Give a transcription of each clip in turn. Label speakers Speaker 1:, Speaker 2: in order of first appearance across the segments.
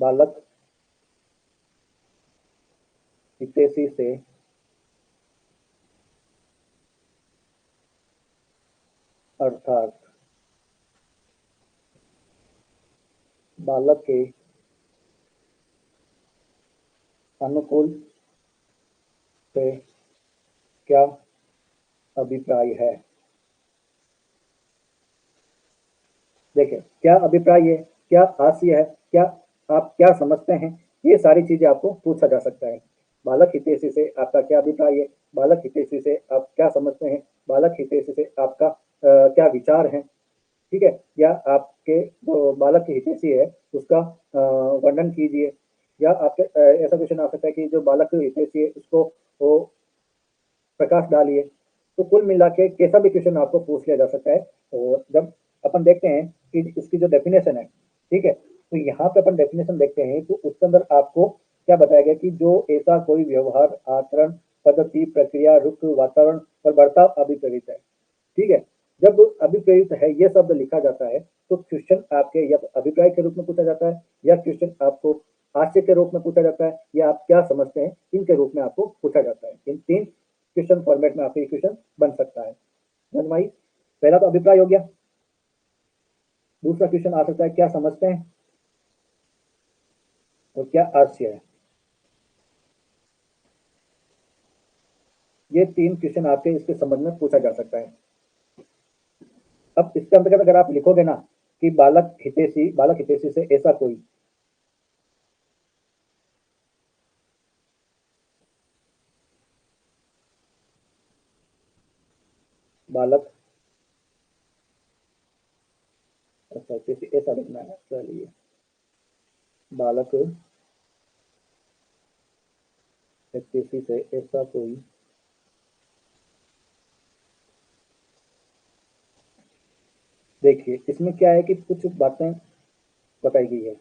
Speaker 1: बालक हितैषी से अर्थात बालक के अनुकूल से क्या अभिप्राय है। देखिए, क्या अभिप्राय है, क्या हास्य है, क्या आप क्या समझते हैं, ये सारी चीजें आपको पूछा जा सकता है। बालक हितैषी से आपका क्या अभिप्राय है, बालक हितैषी से आप क्या समझते हैं, बालक हितैषी से आपका क्या विचार है, ठीक है। या आपके जो बालक की हितैषी है उसका वर्णन कीजिए। या आपके ऐसा क्वेश्चन आ सकता है कि जो बालक की हितैषी है उसको वो प्रकाश डालिए। तो कुल मिला के कैसा भी क्वेश्चन आपको पूछ लिया जा सकता है। और जब अपन देखते हैं कि इसकी जो डेफिनेशन है, ठीक है, तो यहाँ पे अपन डेफिनेशन देखते हैं तो उसके अंदर आपको क्या बताया गया कि जो ऐसा कोई व्यवहार, आचरण, पद्धति, प्रक्रिया, रुख, वातावरण और बर्ताव अभिप्रेरित है, ठीक है। जब अभिप्रेरित है ये शब्द लिखा जाता है तो क्वेश्चन आपके या अभिप्राय के रूप में पूछा जाता है, या क्वेश्चन आपको हास्य के रूप में पूछा जाता है, या आप क्या समझते हैं इनके रूप में आपको पूछा जाता है। इन तीन क्वेश्चन फॉर्मेट में आपका क्वेश्चन बन सकता है। समझ में आई? पहला तो अभिप्राय हो गया। दूसरा क्वेश्चन आ सकता है क्या समझते हैं और क्या हास्य है। ये तीन क्वेश्चन आपके इसके संबंध में पूछा जा सकता है। अब इसके अंतर्गत अगर आप लिखोगे ना कि बालक हितैषी से ऐसा कोई, बालक हितैषी ऐसा लिखना है। चलिए, बालक हितैषी से ऐसा कोई देखिए, इसमें क्या है कि कुछ बातें बताई गई है,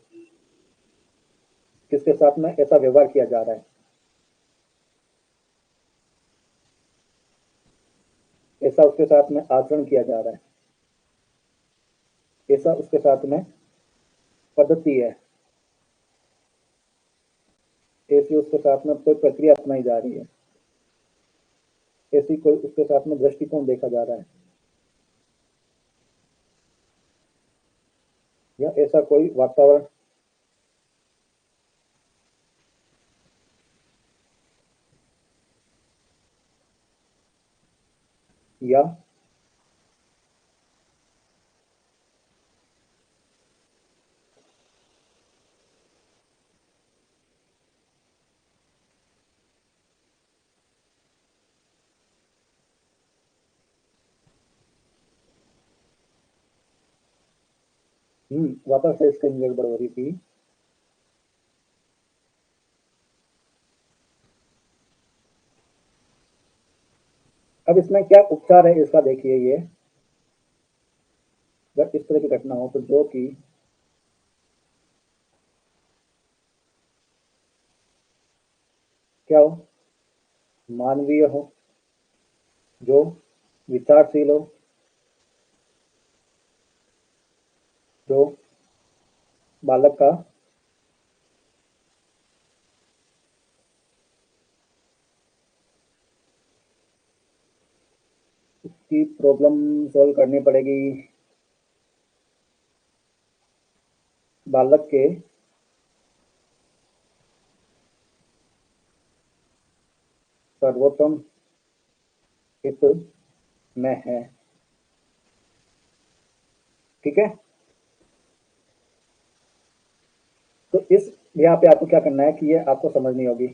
Speaker 1: किसके साथ में ऐसा व्यवहार किया जा रहा है, ऐसा उसके साथ में आचरण किया जा रहा है, ऐसा उसके साथ में पद्धति है, ऐसी उसके साथ में कोई प्रक्रिया अपनाई जा रही है, ऐसी कोई उसके साथ में दृष्टिकोण देखा जा रहा है, या ऐसा कोई वातावरण, या वापस से इसकी गड़बड़ हो रही थी। अब इसमें क्या उपचार है इसका देखिए। ये अगर इस तरह की घटना हो तो जो कि क्या हो, मानवीय हो, जो विचारशील हो, जो बालक का उसकी प्रॉब्लम सॉल्व करनी पड़ेगी, बालक के सर्वोत्तम हित में है, ठीक है। तो इस यहाँ पे आपको क्या करना है कि ये आपको समझनी होगी।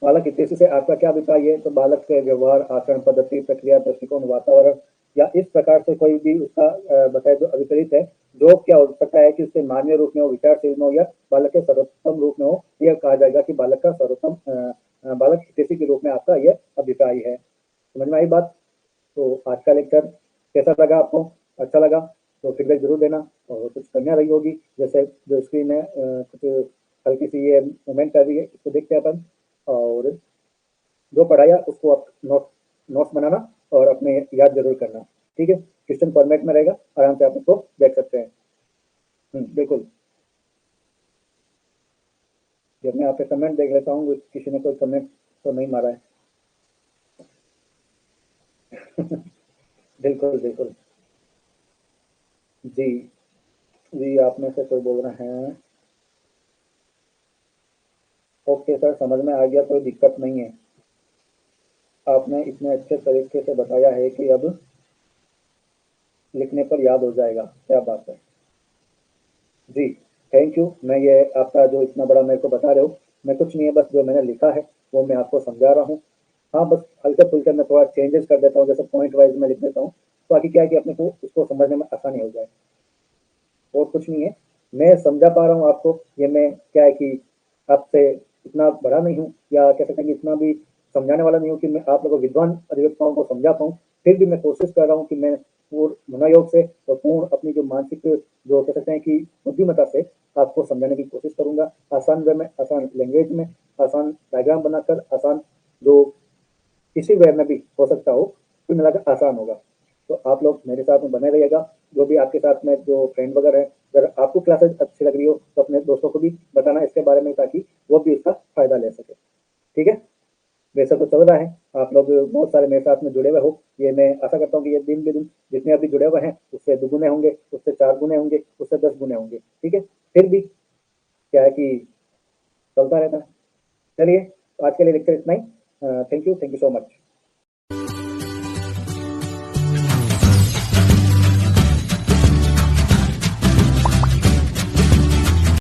Speaker 1: बालक हितैषी से आपका क्या अभिप्राय है, तो बालक के व्यवहार, आचरण, पद्धति, प्रक्रिया, दृष्टिकोण, वातावरण या इस प्रकार से कोई भी उसका बताए जो अभिप्रेत है, जो क्या हो सकता है कि उसके मानवीय रूप में हो, विचारशील में हो, या बालक के सर्वोत्तम रूप में हो, यह कहा जाएगा कि बालक का सर्वोत्तम बालक हितैषी के रूप में आपका यह अभिप्राय है। समझ में आई बात? तो आज का लेक्चर कैसा लगा आपको? अच्छा लगा तो फीडबैक जरूर देना। और कुछ कमियां रही होगी, जैसे जो स्क्रीन में कुछ हल्की सी ये मूवमेंट कर रही है, इसको देखते हैं अपन। और जो पढ़ाया उसको आप नोट्स बनाना और अपने याद जरूर करना, ठीक है। क्वेश्चन फॉर्मेट में रहेगा, आराम से आप उसको देख सकते हैं। बिल्कुल। जब मैं यहाँ पे कमेंट देख लेता हूँ, किसी ने कोई कमेंट तो नहीं मारा है। बिल्कुल, बिल्कुल। जी, जी, आप में से कोई बोल रहे हैं। ओके सर, समझ में आ गया, कोई दिक्कत नहीं है। आपने इतने अच्छे तरीके से बताया है कि अब लिखने पर याद हो जाएगा। क्या बात है। जी, थैंक यू। मैं ये आपका जो इतना बड़ा मेरे को बता रहे हो, मैं कुछ नहीं है, बस जो मैंने लिखा है वो मैं आपको समझा रहा हूँ। हाँ, बस हल्के-फुल्के मैं थोड़ा चेंजेस कर देता हूँ, जैसे पॉइंट वाइज़ मैं लिख देता हूँ, ताकि क्या है कि अपने को उसको समझने में आसानी हो जाए। और कुछ नहीं है, मैं समझा पा रहा हूँ आपको। ये मैं क्या है कि आपसे इतना बड़ा नहीं हूँ, या कह सकते हैं कि इतना भी समझाने वाला नहीं हूँ कि मैं आप लोगों विद्वान अधिवक्ताओं को समझा पाऊँ। फिर भी मैं कोशिश कर रहा हूँ कि मैं पूर्ण मनोयोग से और पूर्ण अपनी जो मानसिक, जो कह सकते हैं कि बुद्धिमत्ता से आपको समझाने की कोशिश करूँगा। आसान वे में, आसान लैंग्वेज में, आसान डायग्राम बनाकर, आसान जो किसी वे में भी हो सकता हो, कुल मिलाकर आसान होगा। तो आप लोग मेरे साथ में बने रहिएगा। जो भी आपके साथ में जो फ्रेंड वगैरह है, अगर आपको क्लासेस अच्छी लग रही हो तो अपने दोस्तों को भी बताना इसके बारे में, ताकि वो भी इसका फ़ायदा ले सके। ठीक है? वैसा तो चल रहा है। आप लोग बहुत सारे मेरे साथ में जुड़े हुए हो। ये मैं आशा करता हूँ कि ये दिन-ब-दिन जितने अभी जुड़े हुए हैं, उससे दुगुने होंगे, उससे 4 गुने होंगे, उससे 10 गुने होंगे। ठीक है? फिर भी क्या है कि चलता रहता है। चलिए, आज के लिए लेक्चर इतना ही। Thank you so much.